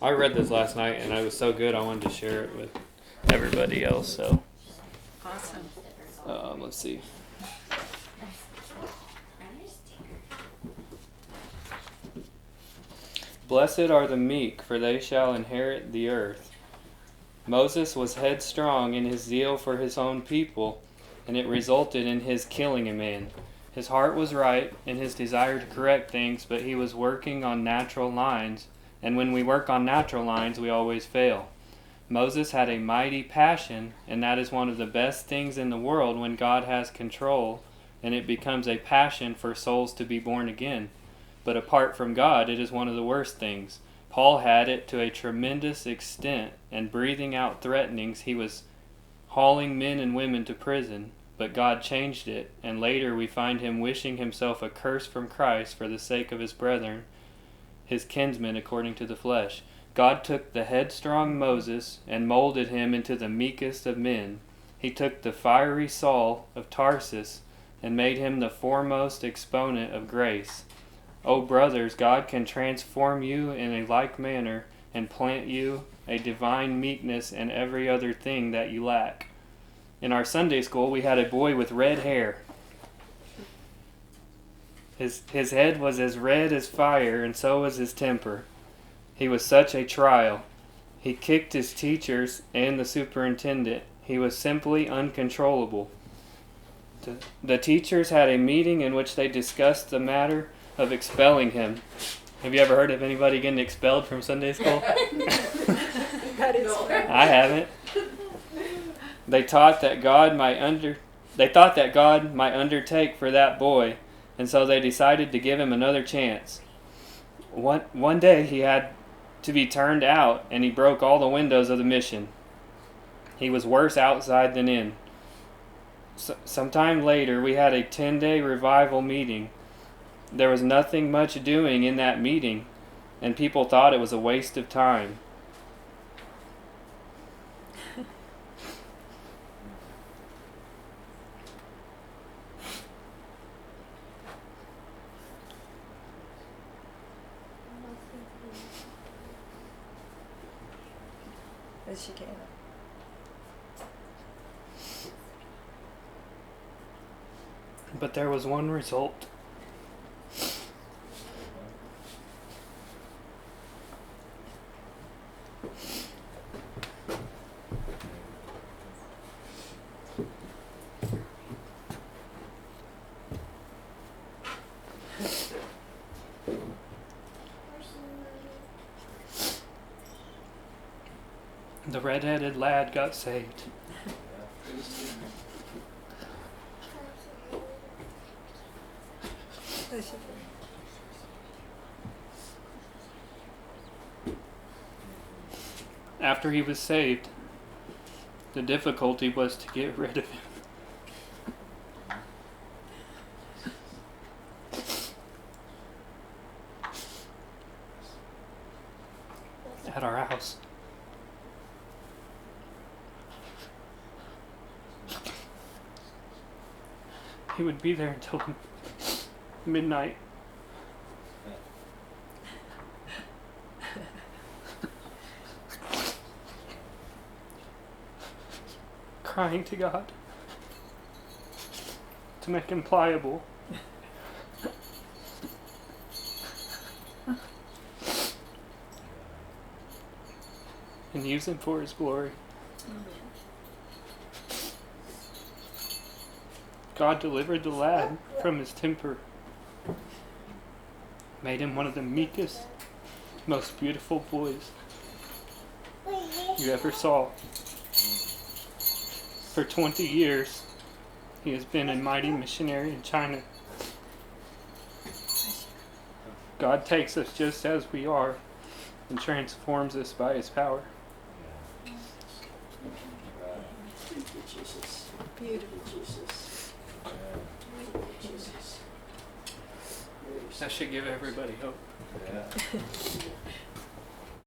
I read this last night and it was so good I wanted to share it with everybody else. So Awesome. Let's see. Blessed are the meek, for they shall inherit the earth. Moses was headstrong in his zeal for his own people, and it resulted in his killing a man. His heart was right and his desire to correct things, but he was working on natural lines, and when we work on natural lines, we always fail. Moses had a mighty passion, and that is one of the best things in the world when God has control, and it becomes a passion for souls to be born again. But apart from God, it is one of the worst things. Paul had it to a tremendous extent, and breathing out threatenings, he was hauling men and women to prison. But God changed it, and later we find him wishing himself accursed from Christ for the sake of his brethren, his kinsmen according to the flesh. God took the headstrong Moses and molded him into the meekest of men. He took the fiery Saul of Tarsus and made him the foremost exponent of grace. O brothers, God can transform you in a like manner and plant you a divine meekness and every other thing that you lack. In our Sunday school, we had a boy with red hair. His head was as red as fire, and so was his temper. He was such a trial. He kicked his teachers and the superintendent. He was simply uncontrollable. The teachers had a meeting in which they discussed the matter of expelling him. Have you ever heard of anybody getting expelled from Sunday school? That is I haven't. They thought that God might undertake for that boy, and so they decided to give him another chance. One day he had to be turned out, and he broke all the windows of the mission. He was worse outside than in. Sometime later, we had a 10-day revival meeting. There was nothing much doing in that meeting, and people thought it was a waste of time. As she can. But there was one result. The red-headed lad got saved. As she can. After he was saved, the difficulty was to get rid of him. At our house. He would be there until midnight. Crying to God to make him pliable. And use him for his glory. God delivered the lad from his temper, made him one of the meekest, most beautiful boys you ever saw. For 20 years, he has been a mighty missionary in China. God takes us just as we are and transforms us by his power. Beautiful. That should give everybody hope. Yeah.